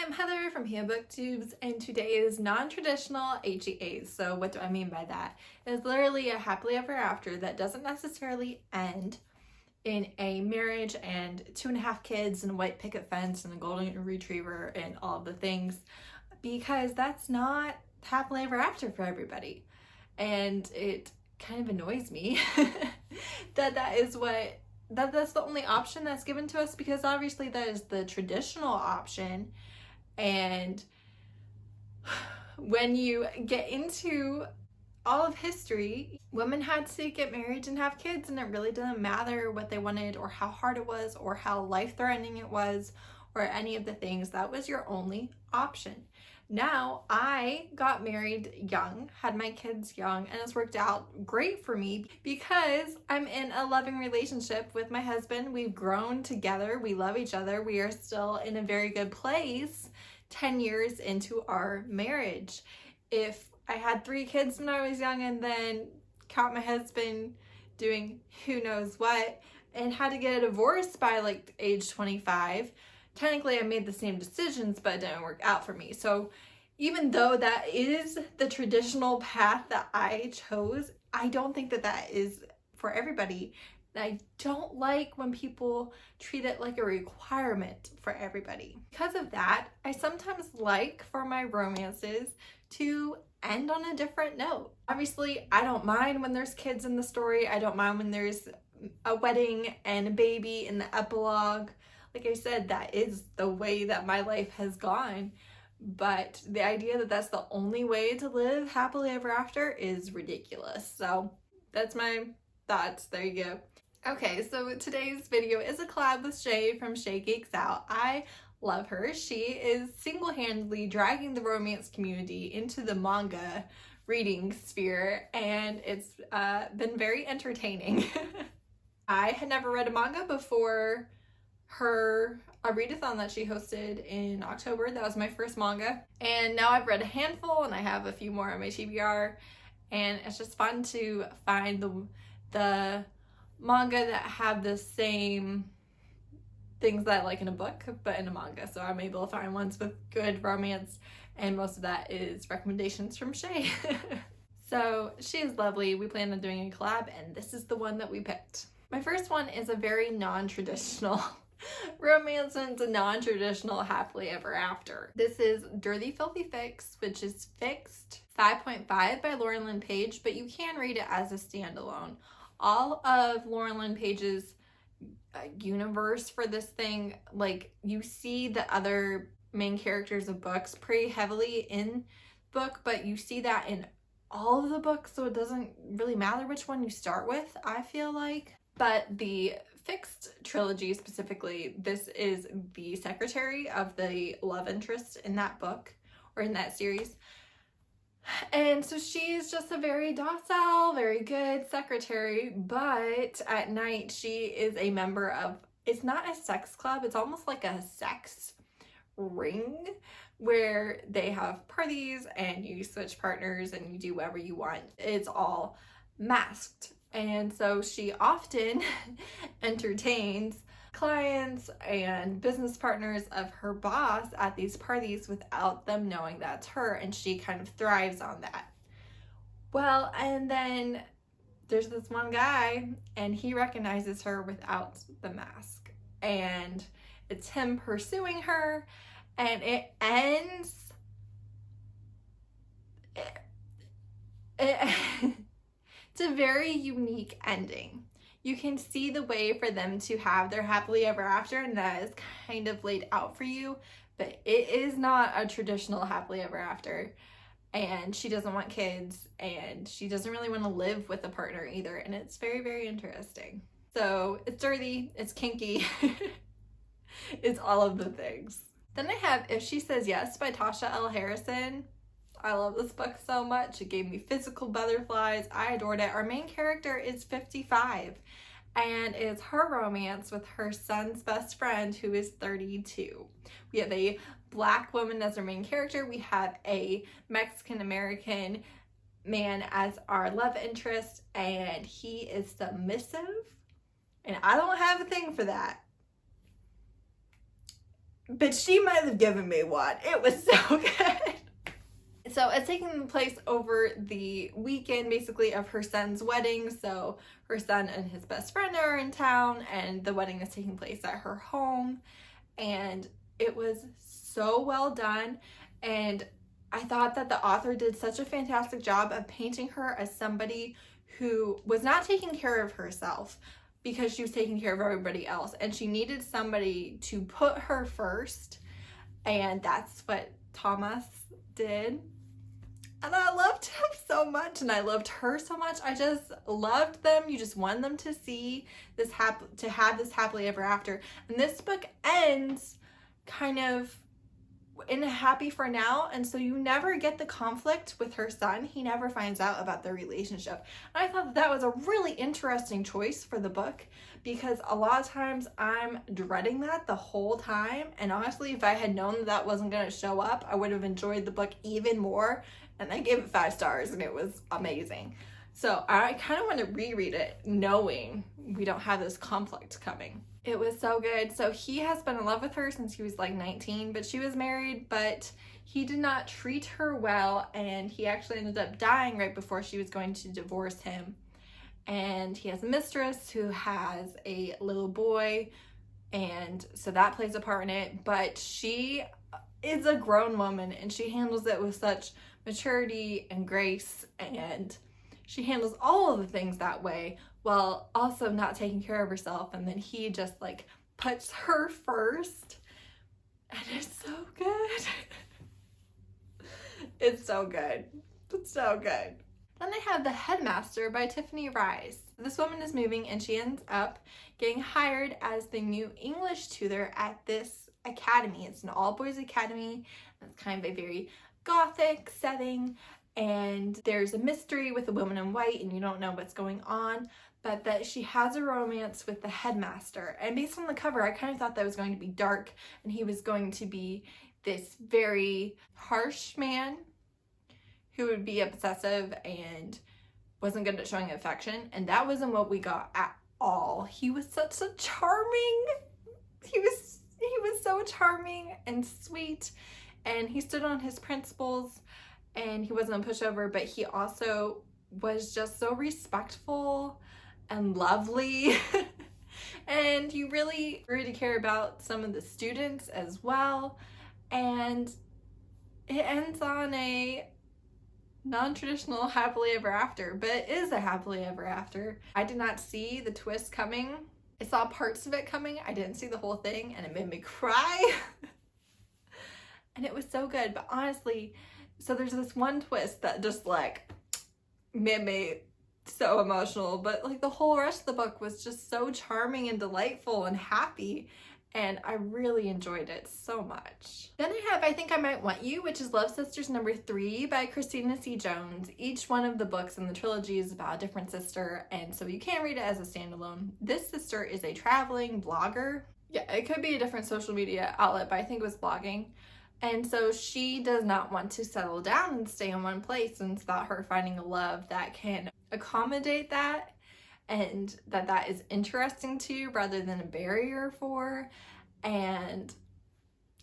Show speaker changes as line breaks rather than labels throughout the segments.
I'm Heather from HEA booktubes, and today is non-traditional HEAs. So what do I mean by that? It's literally a happily ever after that doesn't necessarily end in a marriage and 2.5 kids and a white picket fence and a golden retriever and all the things, because that's not happily ever after for everybody. And it kind of annoys me that's the only option that's given to us, because obviously that is the traditional option. And when you get into all of history, women had to get married and have kids, and it really didn't matter what they wanted or how hard it was or how life-threatening it was or any of the things. That was your only option. Now, I got married young, had my kids young, and it's worked out great for me because I'm in a loving relationship with my husband. We've grown together. We love each other. We are still in a very good place 10 years into our marriage. If I had 3 kids when I was young and then caught my husband doing who knows what and had to get a divorce by like age 25, technically I made the same decisions, but it didn't work out for me. So even though that is the traditional path that I chose, I don't think that that is for everybody. And I don't like when people treat it like a requirement for everybody. Because of that, I sometimes like for my romances to end on a different note. Obviously, I don't mind when there's kids in the story. I don't mind when there's a wedding and a baby in the epilogue. Like I said, that is the way that my life has gone. But the idea that that's the only way to live happily ever after is ridiculous. So that's my thoughts. There you go. Okay, so today's video is a collab with Shay from Shae Geeks Out. I love her. She is single-handedly dragging the romance community into the manga reading sphere, and it's been very entertaining. I had never read a manga before a readathon that she hosted in October. That was my first manga, and now I've read a handful and I have a few more on my TBR, and it's just fun to find the manga that have the same things that I like in a book but in a manga. So I'm able to find ones with good romance, and most of that is recommendations from Shay. So she is lovely. We plan on doing a collab, and this is the one that we picked. My first one is a very non-traditional romance, and it's a non-traditional happily ever after. This is Dirty Filthy Fix, which is fixed 5.5 by Laurelin Paige, but you can read it as a standalone. All of Laurelin Paige's universe for this thing, like, you see the other main characters of books pretty heavily in book, but you see that in all of the books, so it doesn't really matter which one you start with, I feel like. But the Fixed trilogy specifically, this is the secretary of the love interest in that book, or in that series. And so she's just a very docile, very good secretary, but at night she is a member of, it's not a sex club, it's almost like a sex ring where they have parties and you switch partners and you do whatever you want. It's all masked. And so she often entertains clients and business partners of her boss at these parties without them knowing that's her, and she kind of thrives on that. Well, and then there's this one guy, and he recognizes her without the mask, and it's him pursuing her, and it ends it's a very unique ending. You can see the way for them to have their happily ever after, and that is kind of laid out for you, but it is not a traditional happily ever after. And she doesn't want kids, and she doesn't really want to live with a partner either, and it's very, very interesting. So it's dirty, it's kinky, it's all of the things. Then I have If She Says Yes by Tasha L. Harrison. I love this book so much. It gave me physical butterflies. I adored it. Our main character is 55, and it's her romance with her son's best friend who is 32. We have a Black woman as our main character. We have a Mexican-American man as our love interest, and he is submissive, and I don't have a thing for that. but she might have given me one. It was so good. So it's taking place over the weekend, basically, of her son's wedding. So her son and his best friend are in town, and the wedding is taking place at her home. And it was so well done. And I thought that the author did such a fantastic job of painting her as somebody who was not taking care of herself because she was taking care of everybody else. And she needed somebody to put her first. And that's what Thomas did. And I loved him so much, and I loved her so much. I just loved them. You just want them to see this to have this happily ever after. And this book ends kind of in a happy for now, and so you never get the conflict with her son. He never finds out about their relationship. And I thought that was a really interesting choice for the book, because a lot of times I'm dreading that the whole time. And honestly, if I had known that wasn't going to show up, I would have enjoyed the book even more. And I gave it 5 stars, and it was amazing. So I kind of want to reread it knowing we don't have this conflict coming. It was so good. So he has been in love with her since he was like 19, but she was married, but he did not treat her well, and he actually ended up dying right before she was going to divorce him. And he has a mistress who has a little boy, and so that plays a part in it. But she is a grown woman, and she handles it with such maturity and grace, and she handles all of the things that way while also not taking care of herself. And then he just like puts her first, and it's so good. It's so good. It's so good. Then I have The Headmaster by Tiffany Reisz. This woman is moving, and she ends up getting hired as the new English tutor at this academy. It's an all-boys academy. It's kind of a very gothic setting, and there's a mystery with a woman in white, and you don't know what's going on, but that she has a romance with the headmaster. And based on the cover, I kind of thought that was going to be dark, and he was going to be this very harsh man who would be obsessive and wasn't good at showing affection, and that wasn't what we got at all. He was such a charming, he was so charming and sweet, and he stood on his principles, and he wasn't a pushover, but he also was just so respectful and lovely. And you really grew to care about some of the students as well. And it ends on a non-traditional happily ever after, but it is a happily ever after. I did not see the twist coming. I saw parts of it coming. I didn't see the whole thing, and it made me cry. And it was so good. But honestly, so there's this one twist that just like made me so emotional, but like the whole rest of the book was just so charming and delightful and happy, and I really enjoyed it so much. Then I have I Think I Might Want You, which is Love Sisters #3 by Christina C. Jones. Each one of the books in the trilogy is about a different sister, and so you can't read it as a standalone. This sister is a traveling blogger. Yeah, it could be a different social media outlet, but I think it was blogging. And so she does not want to settle down and stay in one place, and it's about her finding a love that can accommodate that, and that is interesting to rather than a barrier for. And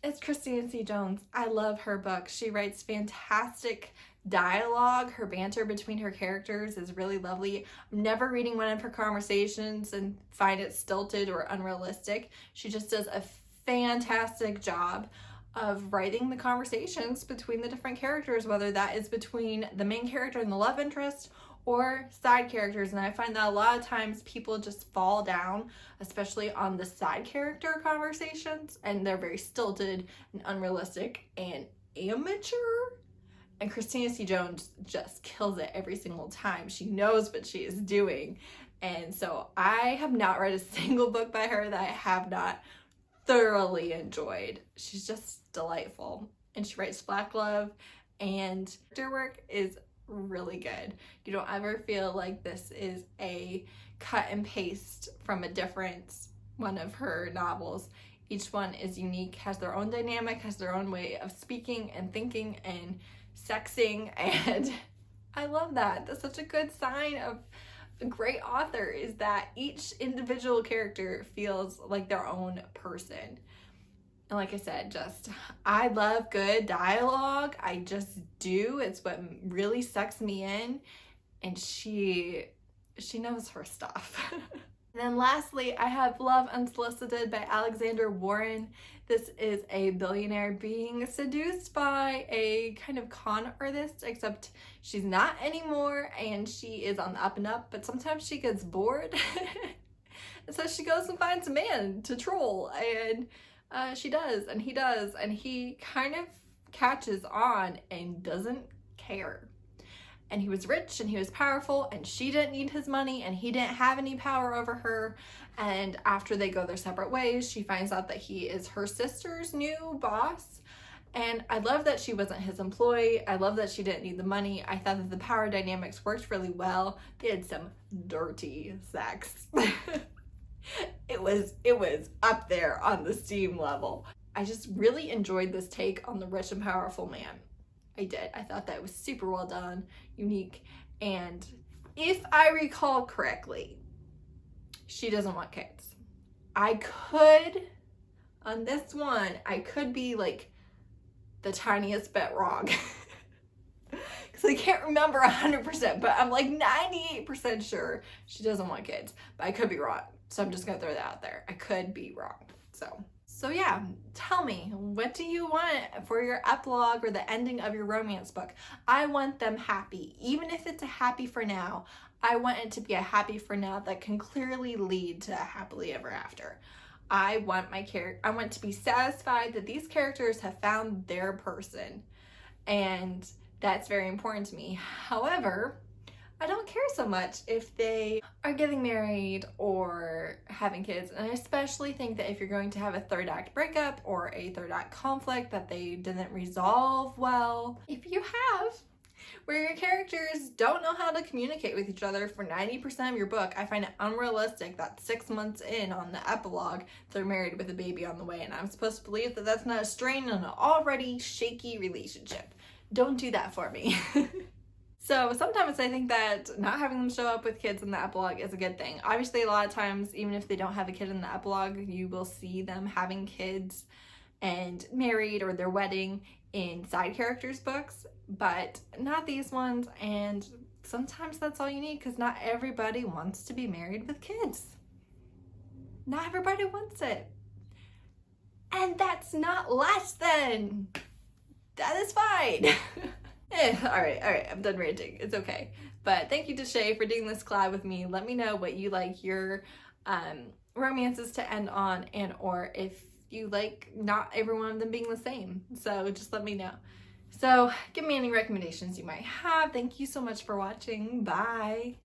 it's Christina C. Jones. I love her books. She writes fantastic dialogue. Her banter between her characters is really lovely. I'm never reading one of her conversations and find it stilted or unrealistic. She just does a fantastic job of writing the conversations between the different characters, whether that is between the main character and the love interest or side characters. And I find that a lot of times people just fall down, especially on the side character conversations, and they're very stilted and unrealistic and amateur. And Christina C. Jones just kills it every single time. She knows what she is doing. And so I have not read a single book by her that I have not thoroughly enjoyed. She's just delightful, and she writes Black love, and her work is really good. You don't ever feel like this is a cut and paste from a different one of her novels. Each one is unique, has their own dynamic, has their own way of speaking and thinking and sexing, and I love that. That's such a good sign of a great author, is that each individual character feels like their own person. And like I said, I love good dialogue. I just do. It's what really sucks me in. And she knows her stuff. And then lastly, I have Love Unsolicited by Alexandra Warren. This is a billionaire being seduced by a kind of con artist, except she's not anymore and she is on the up and up, but sometimes she gets bored. And so she goes and finds a man to troll, and she does, and he kind of catches on and doesn't care. And he was rich and he was powerful and she didn't need his money and he didn't have any power over her. And after they go their separate ways, she finds out that he is her sister's new boss. And I love that she wasn't his employee. I love that she didn't need the money. I thought that the power dynamics worked really well. They had some dirty sex. It was up there on the steam level. I just really enjoyed this take on the rich and powerful man. I did. I thought that was super well done, unique, and if I recall correctly, she doesn't want kids. I could, on this one, I could be like the tiniest bit wrong. Because I can't remember 100%, but I'm like 98% sure she doesn't want kids. But I could be wrong. So I'm just going to throw that out there. I could be wrong. So yeah, tell me, what do you want for your epilogue or the ending of your romance book? I want them happy. Even if it's a happy for now, I want it to be a happy for now that can clearly lead to a happily ever after. I want to be satisfied that these characters have found their person, and that's very important to me. However, I don't care so much if they are getting married or having kids, and I especially think that if you're going to have a third act breakup or a third act conflict that they didn't resolve well, if you have where your characters don't know how to communicate with each other for 90% of your book, I find it unrealistic that 6 months in on the epilogue they're married with a baby on the way, and I'm supposed to believe that that's not a strain on an already shaky relationship. Don't do that for me. So sometimes I think that not having them show up with kids in the epilogue is a good thing. Obviously, a lot of times, even if they don't have a kid in the epilogue, you will see them having kids and married or their wedding in side characters' books, but not these ones. And sometimes that's all you need, because not everybody wants to be married with kids. Not everybody wants it. And that's not less than. That is fine. All right, I'm done ranting. It's okay. But thank you to Shay for doing this collab with me. Let me know what you like your romances to end on, and or if you like not every one of them being the same. So just let me know. So give me any recommendations you might have. Thank you so much for watching. Bye.